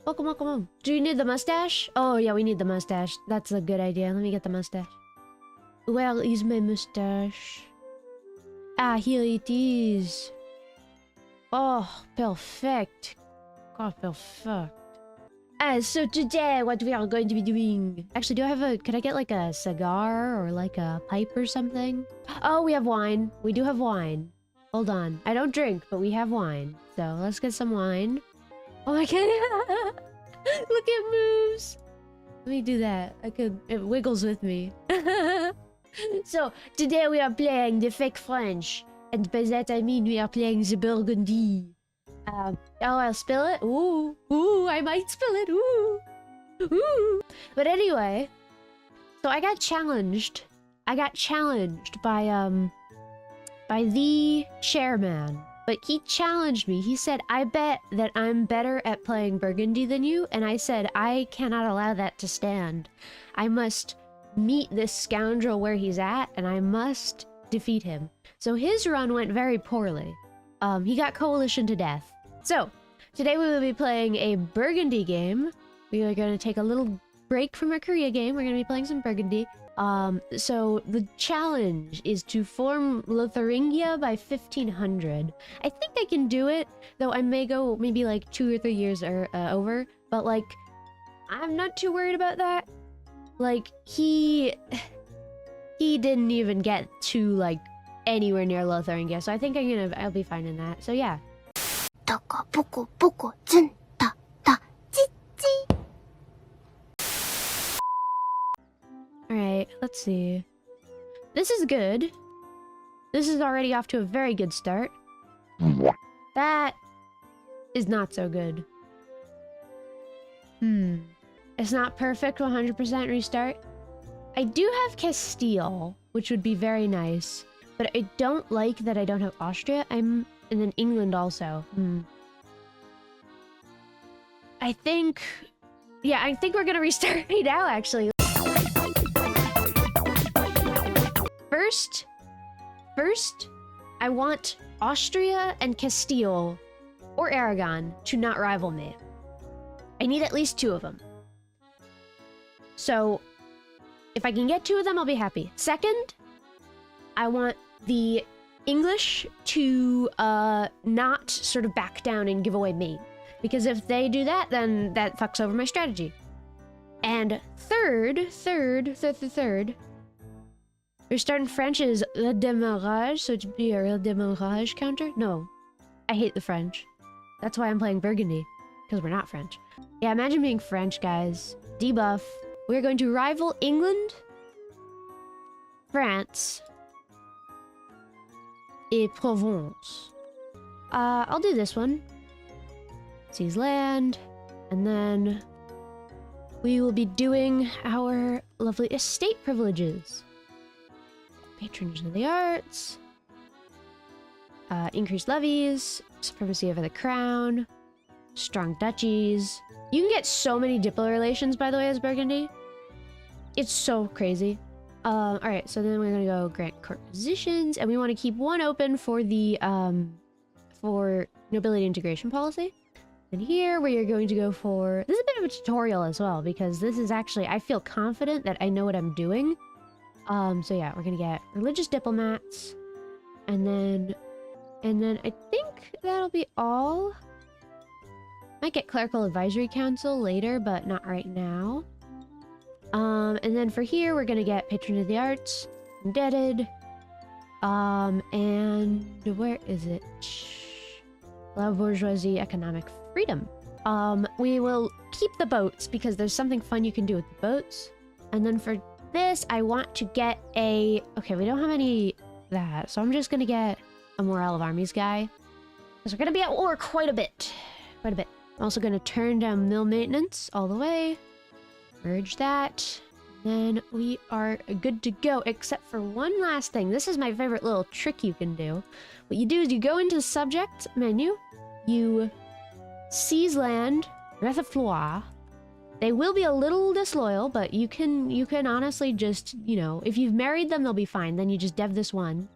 Welcome, welcome home. Do you need the mustache? Oh, yeah, we need the mustache. That's a good idea. Let me get the mustache. Where is my mustache? Ah, here it is. Oh, perfect. Oh, perfect. So today, what we are going to be doing... Actually, do I have a... Could I get like a cigar or like a pipe or something? Oh, we have wine. We do have wine. Hold on. I don't drink, but we have wine. So let's get some wine. Oh my god. Look, it moves. Let me do that. It wiggles with me. So today we are playing the fake French. And by that I mean we are playing the Burgundy. Oh, I'll spill it. Ooh, ooh, I might spill it. Ooh, ooh. But anyway, so I got challenged. I got challenged by the chairman. But he challenged me. He said, I bet that I'm better at playing Burgundy than you. And I said, I cannot allow that to stand. I must meet this scoundrel where he's at, and I must defeat him. So his run went very poorly. He got coalition to death. So, today we will be playing a Burgundy game. We are going to take a little break from our Korea game. We're going to be playing some Burgundy. So the challenge is to form Lotharingia by 1500. I think I can do it, though I may go maybe like 2 or 3 years over. But like, I'm not too worried about that. Like, he didn't even get to like anywhere near Lotharingia, so I think I'll be fine in that. So yeah. Alright, let's see. This is good. This is already off to a very good start. That is not so good. It's not perfect 100% restart. I do have Castile, which would be very nice. But I don't like that I don't have Austria. And then England also. I think... Yeah, I think we're gonna restart right now, actually. First, I want Austria and Castile, or Aragon, to not rival me. I need at least 2 of them. So, if I can get 2 of them, I'll be happy. Second, I want the English to not sort of back down and give away Maine. Because if they do that, then that fucks over my strategy. And third, we're starting French is le démarrage, so it'd be a real démarrage counter? No, I hate the French. That's why I'm playing Burgundy, because we're not French. Yeah, imagine being French, guys. Debuff. We're going to rival England, France, et Provence. I'll do this one. Seize land, and then we will be doing our lovely estate privileges. Patronage of the arts, increased levies, supremacy over the crown, strong duchies. You can get so many diplo relations, by the way, as Burgundy. It's so crazy. Alright, so then we're gonna go grant court positions, and we want to keep one open for the, for nobility integration policy. And here we are going to go for... This is a bit of a tutorial as well, because this is actually... I feel confident that I know what I'm doing. So yeah, we're gonna get religious diplomats. And then I think that'll be all. Might get clerical advisory council later, but not right now. And then for here, we're gonna get patron of the arts, indebted. And where is it? La bourgeoisie economic freedom. We will keep the boats because there's something fun you can do with the boats. And then for this, I want to get a... Okay, we don't have any that, so I'm just gonna get a morale of armies guy. Because we're gonna be at war quite a bit. I'm also gonna turn down mill maintenance all the way. Merge that. Then we are good to go, except for one last thing. This is my favorite little trick you can do. What you do is you go into the subject menu, you seize land, Reflexlois. They will be a little disloyal, but you can honestly just, you know, if you've married them, they'll be fine. Then you just dev this one.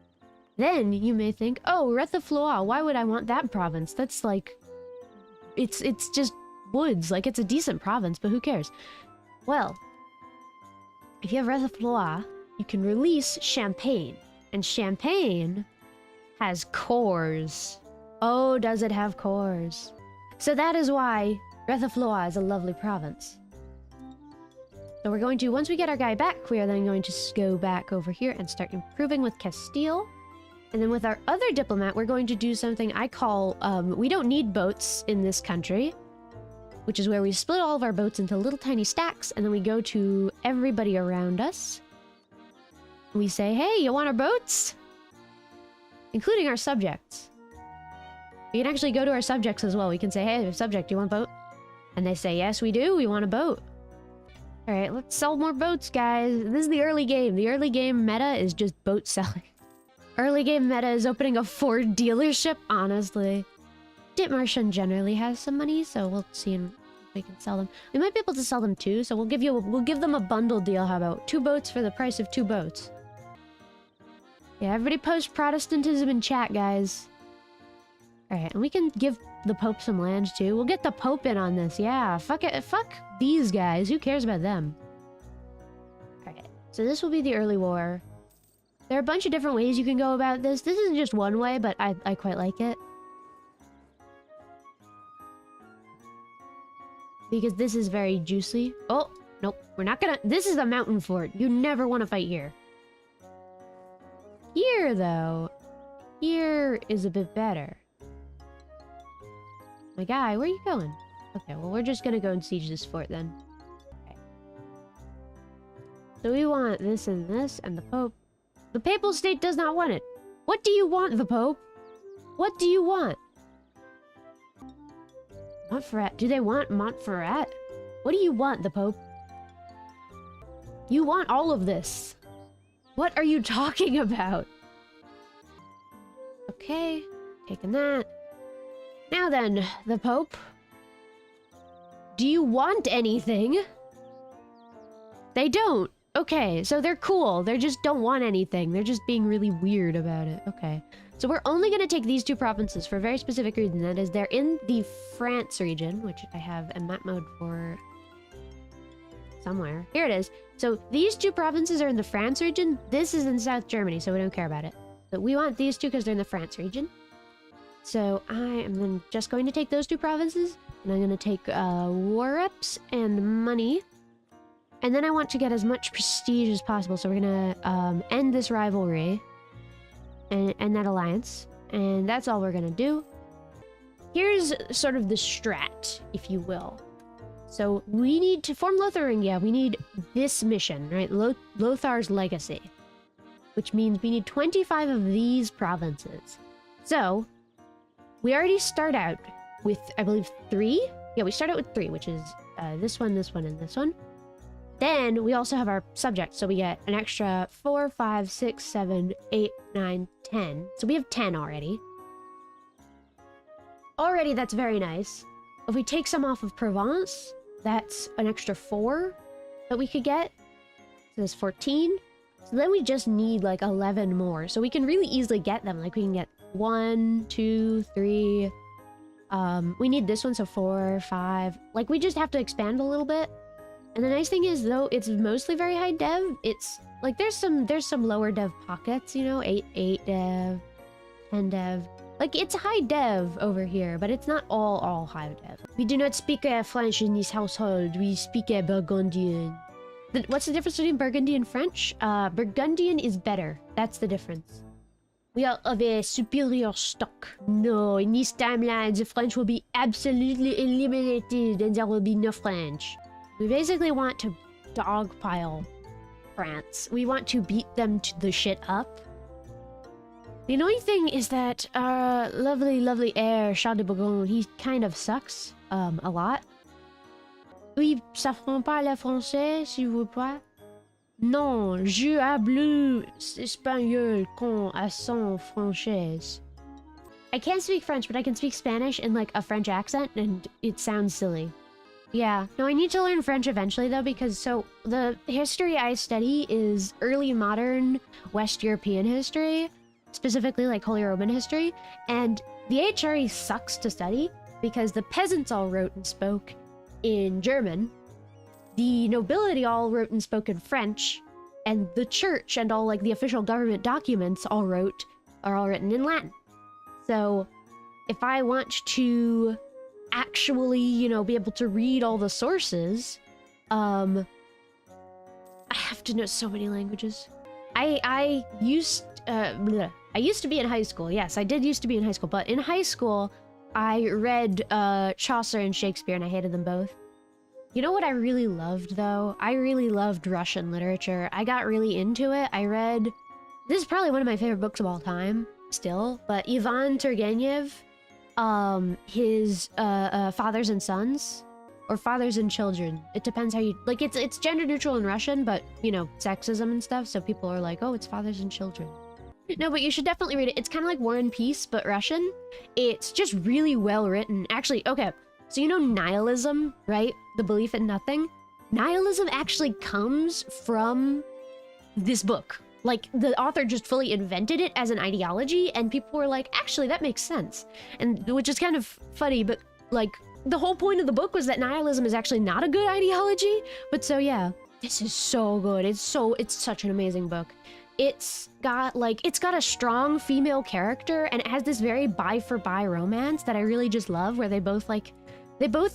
Then you may think, oh, Reflexlois, why would I want that province? That's like, it's just woods. Like, it's a decent province, but who cares? Well, if you have Retafloa, you can release Champagne. And Champagne has cores. Oh, does it have cores? So that is why Retafloa is a lovely province. So we're going to, once we get our guy back, we are then going to go back over here and start improving with Castile. And then with our other diplomat, we're going to do something I call, we don't need boats in this country, which is where we split all of our boats into little tiny stacks, and then we go to everybody around us. We say, hey, you want our boats? Including our subjects. We can actually go to our subjects as well. We can say, hey, subject, do you want a boat? And they say, yes, we do. We want a boat. All right, let's sell more boats, guys. This is the early game. The early game meta is just boat selling. Early game meta is opening a Ford dealership, honestly. Ditmarschen generally has some money, so we'll see if we can sell them. We might be able to sell them too, so we'll give them a bundle deal. How about 2 boats for the price of 2 boats? Yeah, everybody post Protestantism in chat, guys. Alright, and we can give the Pope some land too. We'll get the Pope in on this. Yeah, fuck it. Fuck these guys. Who cares about them? Alright, so this will be the early war. There are a bunch of different ways you can go about this. This isn't just one way, but I quite like it. Because this is very juicy. Oh, nope. We're not gonna... This is a mountain fort. You never want to fight here. Here, though. Here is a bit better. My guy, where are you going? Okay, well, we're just gonna go and siege this fort, then. Okay. So we want this and the Pope. The Papal State does not want it. What do you want, the Pope? What do you want? Montferrat. Do they want Montferrat? What do you want, the Pope? You want all of this. What are you talking about? Okay, taking that. Now then, the Pope. Do you want anything? They don't. Okay, so they're cool. They just don't want anything. They're just being really weird about it. Okay. So we're only going to take these 2 provinces for a very specific reason. That is, they're in the France region, which I have a map mode for somewhere. Here it is. So these 2 provinces are in the France region. This is in South Germany, so we don't care about it. But we want these 2 because they're in the France region. So I am then just going to take those 2 provinces, and I'm going to take war reps and money. And then I want to get as much prestige as possible, so we're gonna end this rivalry and that alliance, and that's all we're gonna do. Here's sort of the strat, if you will. So we need to form Lotharingia. We need this mission, right? Lothar's legacy, which means we need 25 of these provinces. So we already start out with, I believe, 3. Yeah, we start out with 3, which is this one, and this one. Then we also have our subjects, so we get an extra 4, 5, 6, 7, 8, 9, 10. So we have 10 already. Already, that's very nice. If we take some off of Provence, that's an extra 4 that we could get. So that's 14. So then we just need like 11 more. So we can really easily get them. Like we can get 1, 2, 3. We need this one, so 4, 5. Like we just have to expand a little bit. And the nice thing is, though, it's mostly very high dev. It's like there's some lower dev pockets, you know, 8 dev, 10 dev. Like it's high dev over here, but it's not all high dev. We do not speak French in this household. We speak Burgundian. What's the difference between Burgundy and French? Burgundian is better. That's the difference. We are of a superior stock. No, in this timeline, the French will be absolutely eliminated, and there will be no French. We basically want to dogpile France. We want to beat them to the shit up. The annoying thing is that our lovely heir, Charles de Bourgogne, he kind of sucks a lot. Oui, Saffron parle français, s'il vous plaît? Non, je hablo espagnol con accent français. I can't speak French, but I can speak Spanish in like a French accent, and it sounds silly. Yeah, no, I need to learn French eventually though, because so the history I study is early modern West European history, specifically like Holy Roman history, and the HRE sucks to study because the peasants all wrote and spoke, in German. The nobility all wrote in spoken French, and the church and all like the official government documents are all written in Latin. So if I want to actually, you know, be able to read all the sources, I have to know so many languages. I used to be in high school. Yes, I did used to be in high school, but in high school I read Chaucer and Shakespeare, and I hated them both. You know what I really loved, though? I really loved Russian literature. I got really into it. This is probably one of my favorite books of all time, still, but Ivan Turgenev, his Fathers and Sons, or Fathers and Children. It depends how you... Like, it's gender neutral in Russian, but, you know, sexism and stuff, so people are like, oh, it's Fathers and Children. No, but you should definitely read it. It's kind of like War and Peace, but Russian. It's just really well written. Actually, okay. So you know nihilism, right? The belief in nothing? Nihilism actually comes from this book. Like, the author just fully invented it as an ideology, and people were like, actually, that makes sense. And which is kind of funny, but, like, the whole point of the book was that nihilism is actually not a good ideology. But so, yeah. This is so good. It's such an amazing book. It's got a strong female character, and it has this very bi for bi romance that I really just love, where they both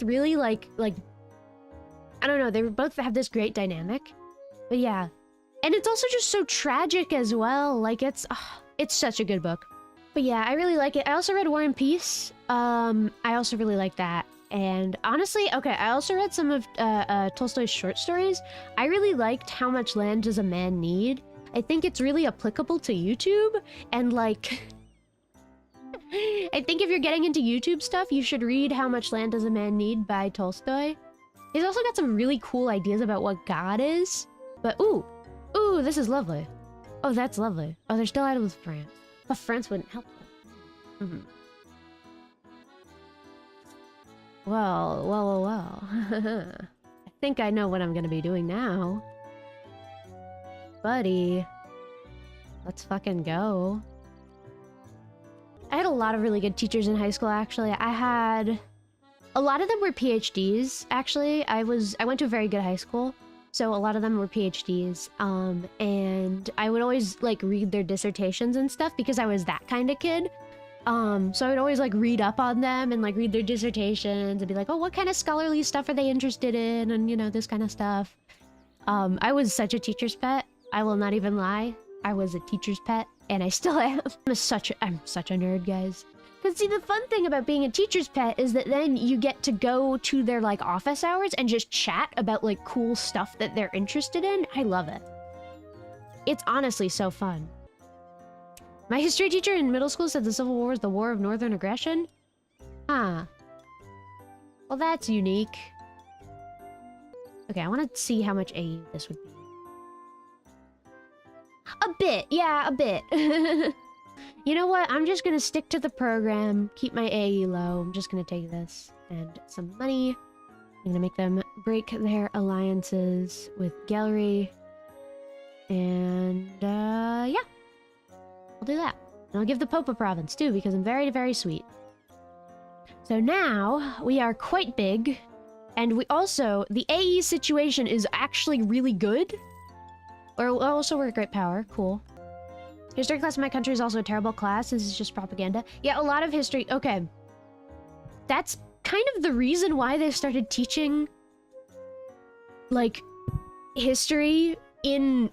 really like, I don't know, they both have this great dynamic. But yeah. And it's also just so tragic as well. Like, it's such a good book. But yeah, I really like it. I also read War and Peace. I also really like that. And honestly, okay, I also read some of Tolstoy's short stories. I really liked How Much Land Does a Man Need? I think it's really applicable to YouTube, and like... I think if you're getting into YouTube stuff, you should read How Much Land Does a Man Need by Tolstoy. He's also got some really cool ideas about what God is. But, ooh, this is lovely. Oh, that's lovely. Oh, they're still out with France. But France wouldn't help them. Well. I think I know what I'm gonna be doing now. Buddy. Let's fucking go. I had a lot of really good teachers in high school, actually. A lot of them were PhDs, actually. I went to a very good high school, so a lot of them were PhDs. And I would always, like, read their dissertations and stuff because I was that kind of kid. So I would always, like, read up on them and, like, read their dissertations and be like, oh, what kind of scholarly stuff are they interested in? And, you know, this kind of stuff. I was such a teacher's pet. I will not even lie. I was a teacher's pet, and I still am. I'm such a nerd, guys. Because see, the fun thing about being a teacher's pet is that then you get to go to their, like, office hours and just chat about, like, cool stuff that they're interested in. I love it. It's honestly so fun. My history teacher in middle school said the Civil War was the War of Northern Aggression. Huh. Well, that's unique. Okay, I want to see how much AE this would be. A bit, yeah, a bit. You know what? I'm just gonna stick to the program, keep my AE low. I'm just gonna take this and some money. I'm gonna make them break their alliances with Gallery. And, yeah. I'll do that. And I'll give the Pope a province, too, because I'm very, very sweet. So now, we are quite big. And we also, the AE situation is actually really good. Or also we're a great power. Cool. History class in my country is also a terrible class. This is just propaganda. Yeah, a lot of history. Okay. That's kind of the reason why they started teaching, like, history in,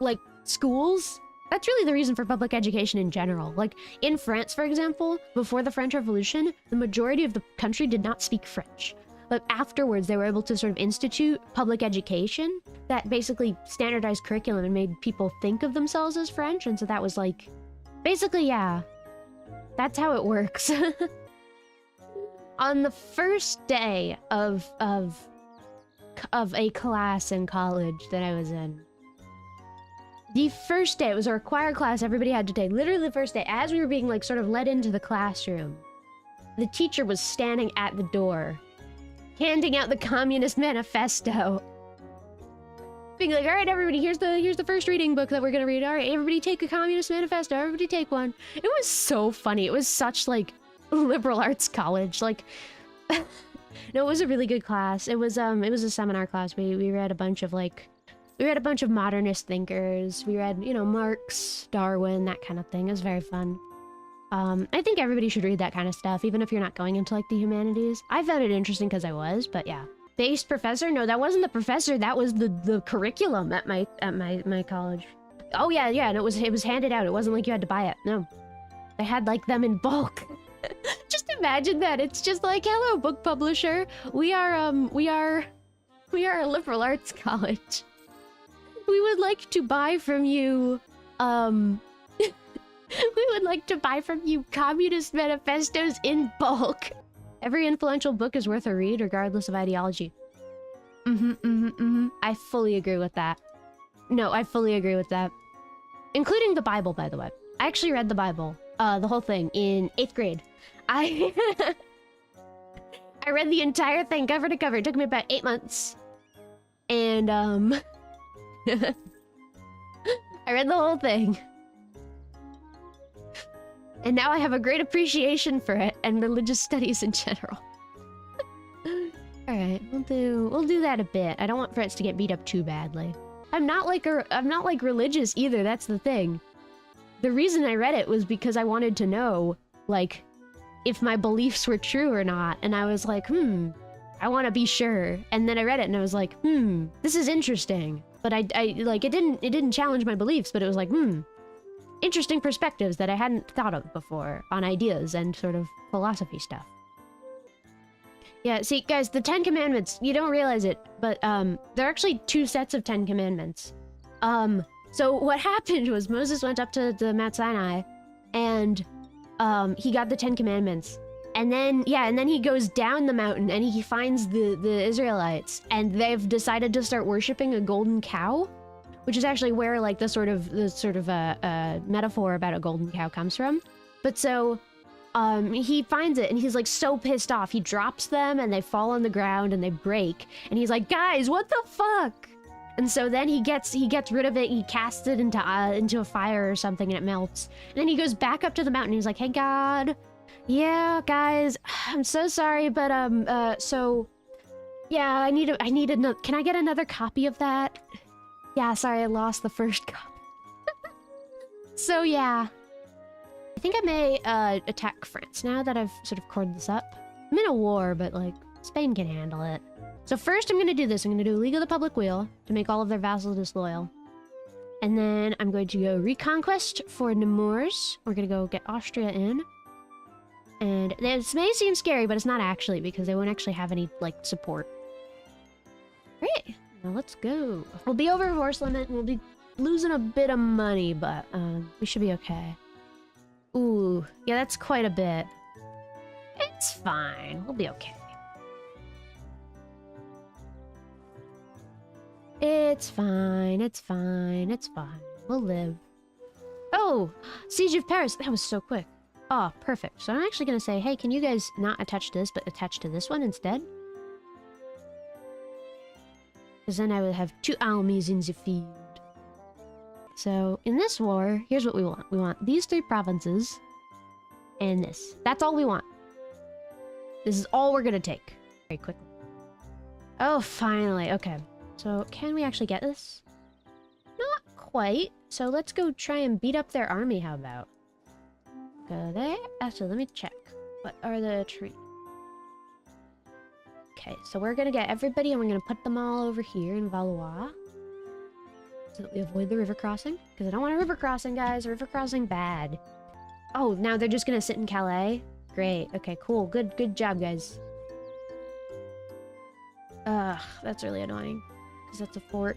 like, schools. That's really the reason for public education in general. Like, in France, for example, before the French Revolution, the majority of the country did not speak French. But afterwards, they were able to sort of institute public education that basically standardized curriculum and made people think of themselves as French. And so that was like, basically, yeah, that's how it works. On the first day of a class in college that I was in, the first day, it was a required class everybody had to take. Literally the first day, as we were being like sort of led into the classroom, the teacher was standing at the door, handing out the Communist Manifesto. Being like, all right, everybody, here's the first reading book that we're gonna read. All right, everybody take a Communist Manifesto. Everybody take one. It was so funny. It was such, like, liberal arts college. Like, No, it was a really good class. It was a seminar class. We read a bunch of like, we read a bunch of modernist thinkers. We read, you know, Marx, Darwin, that kind of thing. It was very fun. I think everybody should read that kind of stuff, even if you're not going into like the humanities. I found it interesting because I was, but yeah. Based professor? No, that wasn't the professor. That was the curriculum at my college. Oh yeah, and it was handed out. It wasn't like you had to buy it. No, they had like them in bulk. Just imagine that. It's just like, hello, book publisher. We are a liberal arts college. We would like to buy from you, we would like to buy from you communist manifestos in bulk. Every influential book is worth a read, regardless of ideology. I fully agree with that. No, I fully agree with that. Including the Bible, by the way. I actually read the Bible, the whole thing, in 8th grade. I read the entire thing, cover to cover. It took me about 8 months. And, I read the whole thing. And now I have a great appreciation for it and religious studies in general. Alright, we'll do that a bit. I don't want Fritz to get beat up too badly. I'm not like religious either, that's the thing. The reason I read it was because I wanted to know, like, if my beliefs were true or not. And I was like, I want to be sure. And then I read it and I was like, this is interesting. But I like, it didn't challenge my beliefs, but it was like, interesting perspectives that I hadn't thought of before on ideas and sort of philosophy stuff. Yeah, see, guys, the 10 Commandments, you don't realize it, but there are actually 2 sets of 10 Commandments. So what happened was Moses went up to the Mount Sinai, and he got the 10 Commandments. And then, and then he goes down the mountain and he finds the Israelites, and they've decided to start worshiping a golden cow, which is actually where like the sort of metaphor about a golden cow comes from. But so he finds it and he's like so pissed off. He drops them and they fall on the ground and they break. And he's like, guys, what the fuck? And so then he gets rid of it. He casts it into a fire or something and it melts. And then he goes back up to the mountain. He's like, hey God, yeah, guys, I'm so sorry, but so yeah, I need another. Can I get another copy of that? Yeah, sorry, I lost the first copy. So yeah, I think I may attack France now that I've sort of corded this up. I'm in a war, but like Spain can handle it. So first I'm gonna do this. I'm gonna do League of the Public Weal to make all of their vassals disloyal. And then I'm going to go Reconquest for Nemours. We're gonna go get Austria in. And this may seem scary, but it's not actually, because they won't actually have any, like, support. Great. Now let's go. We'll be over force limit, and we'll be losing a bit of money, but we should be okay. Ooh, yeah, that's quite a bit. It's fine. We'll be okay. It's fine. It's fine. It's fine. We'll live. Oh! Siege of Paris! That was so quick. Oh, perfect. So I'm actually gonna say, hey, can you guys not attach to this, but attach to this one instead? Because then I would have 2 armies in the field. So, in this war, here's what we want. We want these 3 provinces, and this. That's all we want. This is all we're gonna take. Very quickly. Oh, finally. Okay. So, can we actually get this? Not quite. So let's go try and beat up their army, how about? Go there. Actually, let me check. What are the trees? Okay, so we're gonna get everybody and we're gonna put them all over here in Valois. So that we avoid the river crossing. Because I don't want a river crossing, guys. River crossing bad. Oh, now they're just gonna sit in Calais? Great. Okay, cool. Good job, guys. Ugh, that's really annoying. Because that's a fort.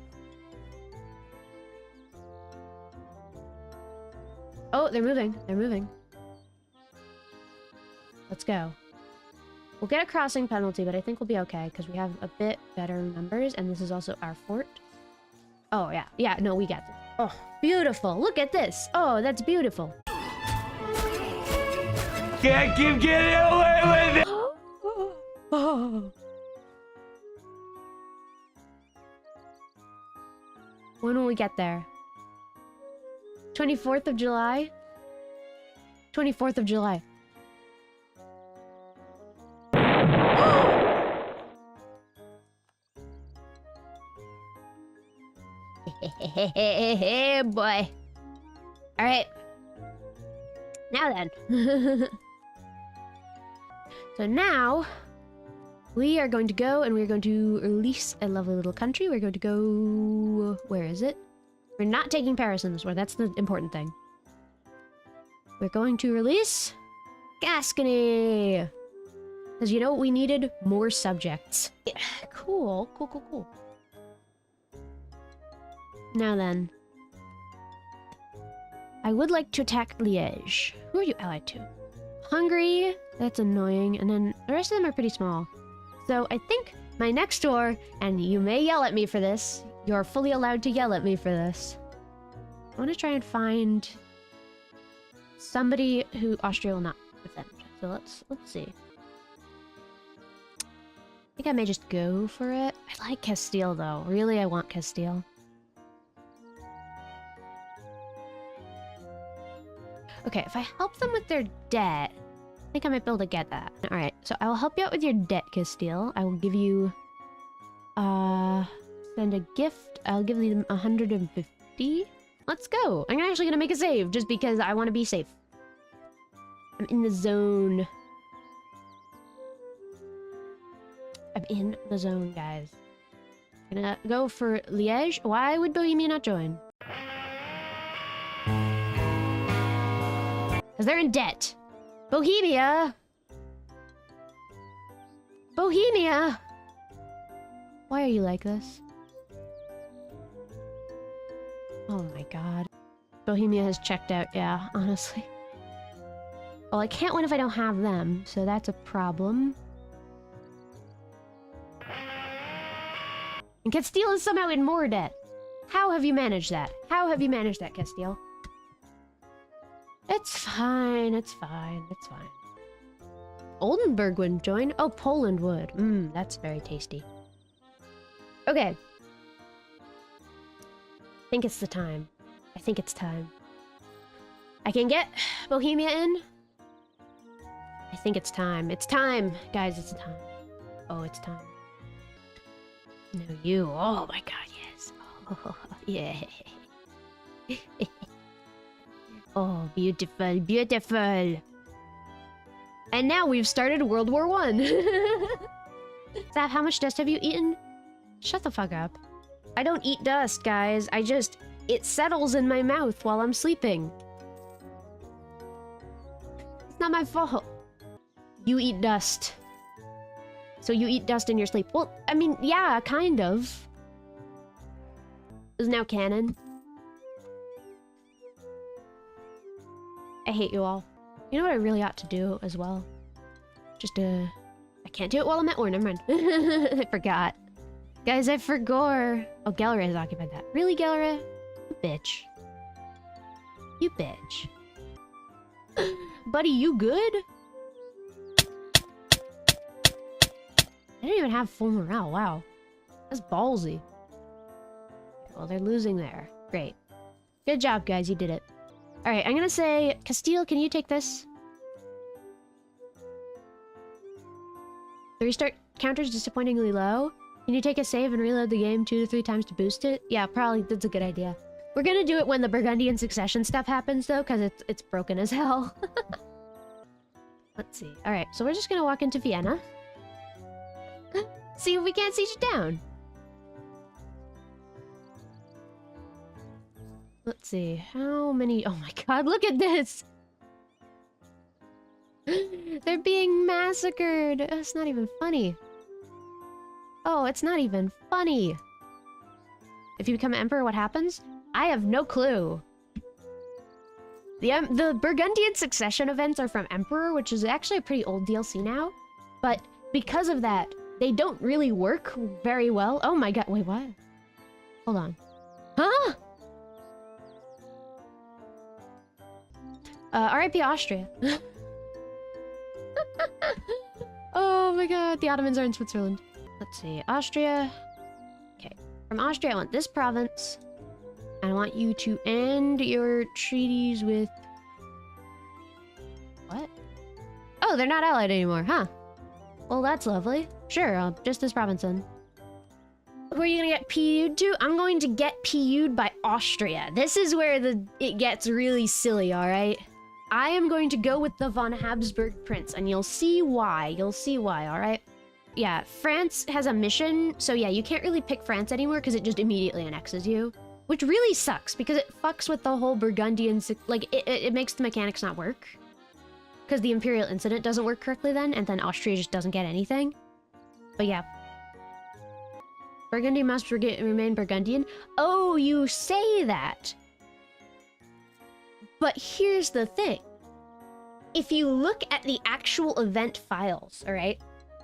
Oh, they're moving. They're moving. Let's go. We'll get a crossing penalty, but I think we'll be okay because we have a bit better numbers, and this is also our fort. Oh, yeah. Yeah, no, we got this. Oh, beautiful. Look at this. Oh, that's beautiful. Can't keep getting away with it! Oh. When will we get there? 24th of July? 24th of July. Hey, boy. All right. Now then. So now we are going to go and we're going to release a lovely little country. We're going to go... Where is it? We're not taking Paris in this war. That's the important thing. We're going to release Gascony. Because you know what we needed? More subjects. Yeah. Cool. Now then. I would like to attack Liège. Who are you allied to? Hungary. That's annoying. And then the rest of them are pretty small. So I think my next war, and you may yell at me for this. You're fully allowed to yell at me for this. I want to try and find somebody who Austria will not defend. So let's see. I think I may just go for it. I like Castile though. Really, I want Castile. Okay, if I help them with their debt, I think I might be able to get that. Alright, so I will help you out with your debt, Castile. I will give you... send a gift. I'll give them 150. Let's go! I'm actually gonna make a save, just because I want to be safe. I'm in the zone. I'm in the zone, guys. I'm gonna go for Liège. Why would Bohemia not join? Because they're in debt. Bohemia! Bohemia! Why are you like this? Oh my god. Bohemia has checked out, yeah, honestly. Well, I can't win if I don't have them, so that's a problem. And Castile is somehow in more debt. How have you managed that? How have you managed that, Castile? It's fine, it's fine, it's fine. Oldenburg wouldn't join? Oh, Poland would. That's very tasty. Okay. I think it's the time. I think it's time. I can get Bohemia in. I think it's time. It's time! Guys, it's time. Oh, it's time. No, you. Oh my god, yes. Oh, yeah. Oh, beautiful, beautiful. And now we've started World War I. That, how much dust have you eaten? Shut the fuck up. I don't eat dust, guys. It settles in my mouth while I'm sleeping. It's not my fault. You eat dust. So you eat dust in your sleep. Well, I mean, yeah, kind of. Is now canon. I hate you all. You know what I really ought to do as well? I can't do it while I'm at war, never mind. I forgot. Guys, I forgot. Oh, Gallery has occupied that. Really, Gallery? You bitch. You bitch. Buddy, you good? I didn't even have full morale, wow. That's ballsy. Well, they're losing there. Great. Good job, guys, you did it. Alright, I'm gonna say, Castile, can you take this? The restart counter's disappointingly low. Can you take a save and reload the game 2 to 3 times to boost it? Yeah, probably, that's a good idea. We're gonna do it when the Burgundy and Succession stuff happens, though, because it's broken as hell. Let's see. Alright, so we're just gonna walk into Vienna. See if we can't siege it down. Let's see, how many... Oh my god, look at this! They're being massacred! It's not even funny. Oh, it's not even funny. If you become emperor, what happens? I have no clue. The Burgundian Succession events are from Emperor, which is actually a pretty old DLC now. But because of that, they don't really work very well. Oh my god, wait, what? Hold on. Huh? RIP Austria. Oh my god, the Ottomans are in Switzerland. Let's see, Austria. Okay, from Austria I want this province. And I want you to end your treaties with... What? Oh, they're not allied anymore, huh? Well, that's lovely. Sure, just this province then. where are you gonna get PU'd to? I'm going to get PU'd by Austria. This is where it gets really silly, alright? I am going to go with the von Habsburg Prince, and you'll see why. You'll see why, alright? Yeah, France has a mission, so yeah, you can't really pick France anymore because it just immediately annexes you. Which really sucks, because it fucks with the whole Burgundian... Like, it makes the mechanics not work. Because the Imperial Incident doesn't work correctly then, and then Austria just doesn't get anything. But yeah. Burgundy must remain Burgundian. Oh, you say that. But here's the thing. If you look at the actual event files, alright?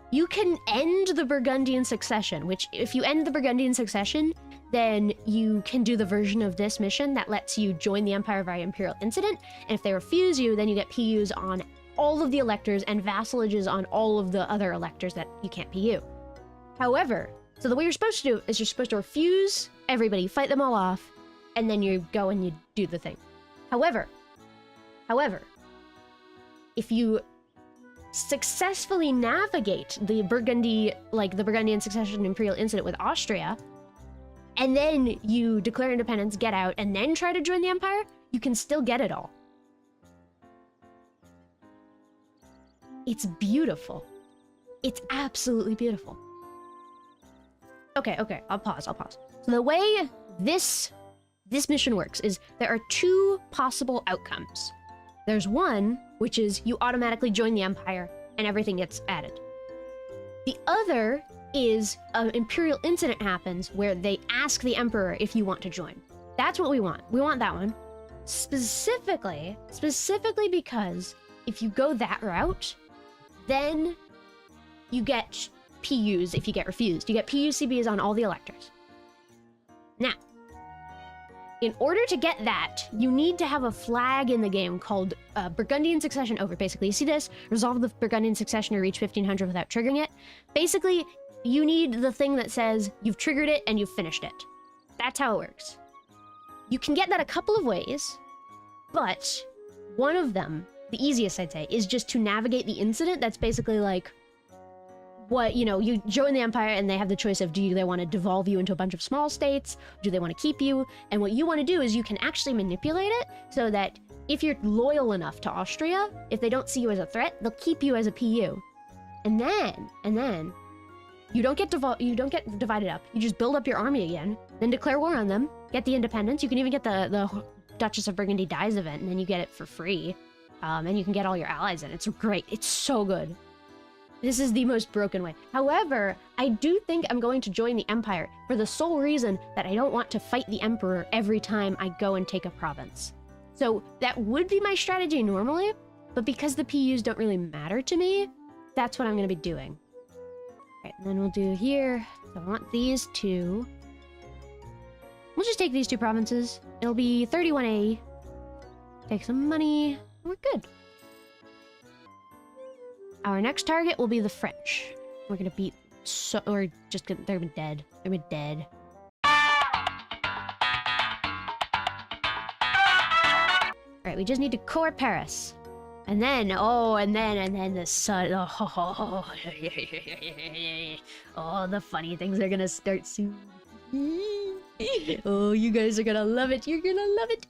You can end the Burgundian succession, which if you end the Burgundian succession, then you can do the version of this mission that lets you join the Empire via Imperial Incident, and if they refuse you, then you get PUs on all of the electors and vassalages on all of the other electors that you can't PU. However, so the way you're supposed to do is you're supposed to refuse everybody, fight them all off, and then you go and you do the thing. However, if you successfully navigate the Burgundian succession Imperial Incident with Austria, and then you declare independence, get out, and then try to join the Empire, you can still get it all. It's beautiful. It's absolutely beautiful. Okay, I'll pause. So the way this mission works is there are two possible outcomes. There's one, which is you automatically join the Empire and everything gets added. The other is an Imperial Incident happens where they ask the Emperor if you want to join. That's what we want. We want that one. Specifically because if you go that route, then you get PUs if you get refused. You get PUCBs on all the electors. Now, in order to get that, you need to have a flag in the game called Burgundian Succession Over. Basically, you see this? Resolve the Burgundian Succession to reach 1500 without triggering it. Basically, you need the thing that says you've triggered it and you've finished it. That's how it works. You can get that a couple of ways, but one of them, the easiest I'd say, is just to navigate the incident. That's basically like, what, you know, you join the Empire and they have the choice of do they want to devolve you into a bunch of small states? Do they want to keep you? And what you want to do is you can actually manipulate it so that if you're loyal enough to Austria, if they don't see you as a threat, they'll keep you as a PU. And then you don't get divided up. You just build up your army again, then declare war on them, get the independence. You can even get the Duchess of Burgundy Dies event, and then you get it for free. And you can get all your allies in. It's great. It's so good. This is the most broken way. However, I do think I'm going to join the Empire for the sole reason that I don't want to fight the Emperor every time I go and take a province. So that would be my strategy normally, but because the PUs don't really matter to me, that's what I'm going to be doing. Right, and then we'll do here. So I want these two. We'll just take these two provinces. It'll be 31A. Take some money, and we're good. Our next target will be the French. We're gonna beat they're dead. They're dead. Alright, we just need to core Paris. And then, and then the sun. Oh, the funny things are gonna start soon. Oh, you guys are gonna love it. You're gonna love it.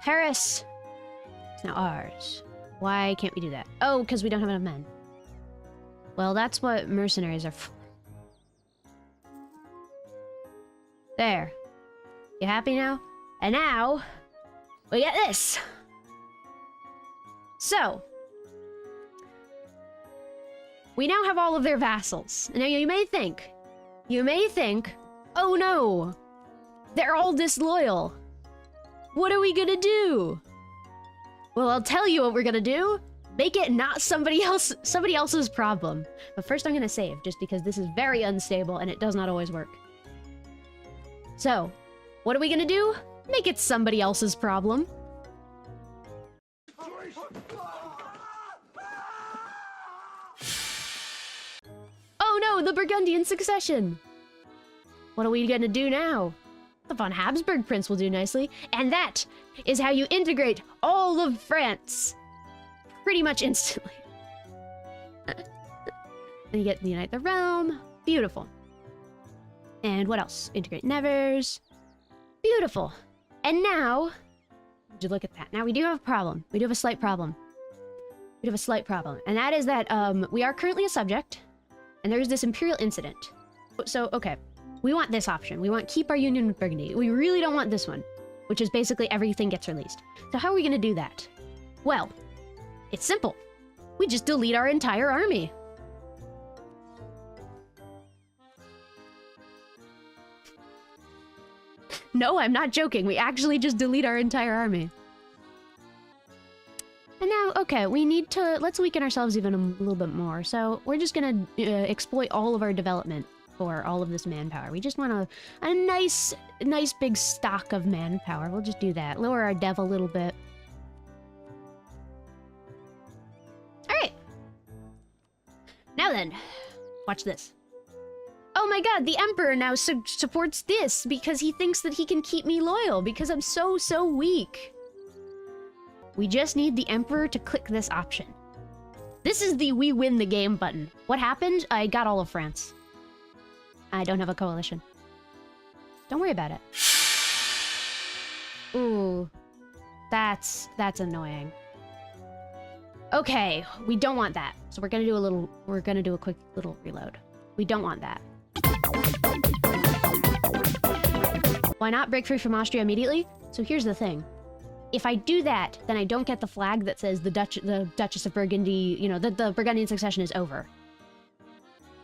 Paris. It's now ours. Why can't we do that? Oh, because we don't have enough men. Well, that's what mercenaries are for. There. You happy now? And now, we get this! So, we now have all of their vassals. Now you may think, oh no! They're all disloyal! What are we gonna do? Well, I'll tell you what we're gonna do. Make it not somebody else's problem. But first I'm gonna save, just because this is very unstable and it does not always work. So, what are we gonna do? Make it somebody else's problem. Oh no, the Burgundian succession! What are we gonna do now? The von Habsburg Prince will do nicely, and that is how you integrate all of France pretty much instantly. Then you get the Unite the Realm. Beautiful. And what else? Integrate Nevers. Beautiful. And now, would you look at that? Now we do have a problem. We do have a slight problem. We do have a slight problem. And that is that we are currently a subject. And there's this Imperial incident. So, okay. We want this option. We want keep our union with Burgundy. We really don't want this one, which is basically everything gets released. So how are we going to do that? Well, it's simple. We just delete our entire army. No, I'm not joking. We actually just delete our entire army. And now, okay, we need to... Let's weaken ourselves even a little bit more. So we're just going to exploit all of our development for all of this manpower. We just want a nice big stock of manpower. We'll just do that. Lower our dev a little bit. Alright. Now then, watch this. Oh my god, the Emperor now supports this because he thinks that he can keep me loyal because I'm so weak. We just need the Emperor to click this option. This is the we win the game button. What happened? I got all of France. I don't have a coalition. Don't worry about it. Ooh. That's annoying. Okay, we don't want that. So we're gonna do a quick little reload. We don't want that. Why not break free from Austria immediately? So here's the thing. If I do that, then I don't get the flag that says the Duchess of Burgundy, you know, the Burgundian succession is over.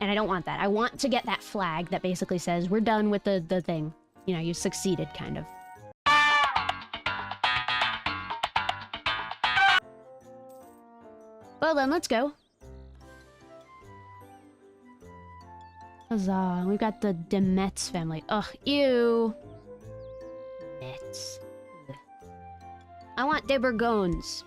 And I don't want that. I want to get that flag that basically says we're done with the thing. You know, you succeeded, kind of. Well then, let's go. Huzzah. We've got the de Metz family. Ugh, ew. Metz. Ugh. I want de Bourgognes.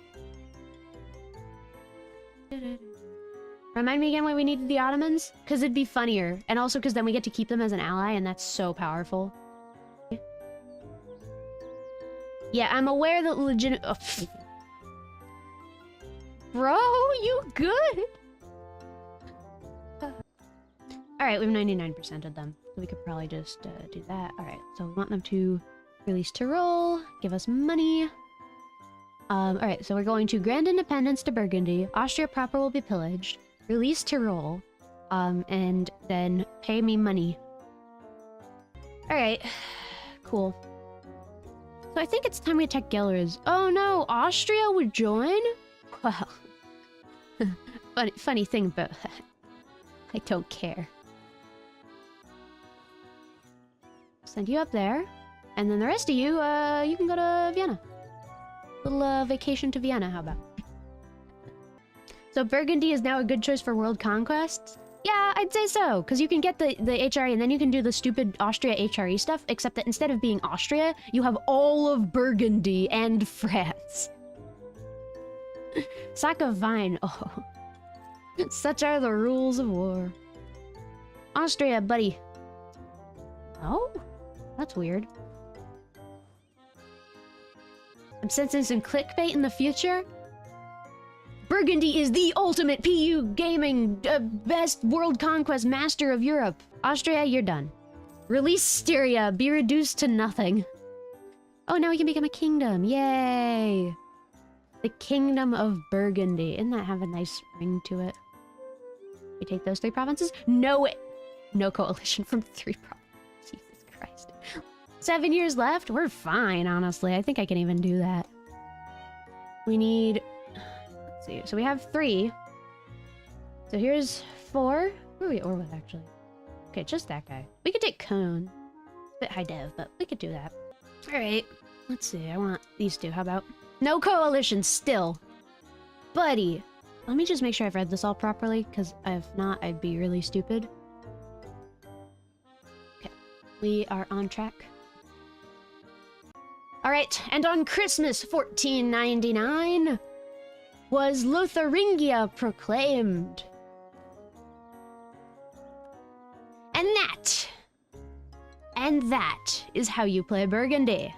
Remind me again why we needed the Ottomans? Because it'd be funnier. And also because then we get to keep them as an ally, and that's so powerful. Yeah, I'm aware that legit... Oh. Bro, you good? Alright, we have 99% of them. So we could probably just do that. Alright, so we want them to release Tyrol, give us money. Alright, so we're going to grant independence to Burgundy. Austria proper will be pillaged. Release Tyrol. And then pay me money. Alright. Cool. So I think it's time we attack Geller's. Oh no, Austria would join? Well. funny thing about that. I don't care. Send you up there. And then the rest of you, you can go to Vienna. Little vacation to Vienna, how about? So Burgundy is now a good choice for world conquests? Yeah, I'd say so, because you can get the HRE and then you can do the stupid Austria HRE stuff, except that instead of being Austria, you have all of Burgundy and France. Sack of vine, oh. Such are the rules of war. Austria, buddy. Oh? That's weird. I'm sensing some clickbait in the future. Burgundy is the ultimate PU gaming best world conquest master of Europe. Austria, you're done. Release Styria, be reduced to nothing. Oh, now we can become a kingdom. Yay! The Kingdom of Burgundy. Didn't that have a nice ring to it? We take those 3 provinces? No, no coalition from 3 provinces. Jesus Christ. 7 years left? We're fine, honestly. I think I can even do that. We need... Let's see. So we have 3. So here's 4. Who are we or with, actually? Okay, just that guy. We could take Cone. A bit high dev, but we could do that. Alright. Let's see. I want these 2. How about... No coalition still. Buddy. Let me just make sure I've read this all properly, because if not, I'd be really stupid. Okay. We are on track. Alright, and on Christmas 1499 was Lotharingia proclaimed. And that is how you play Burgundy.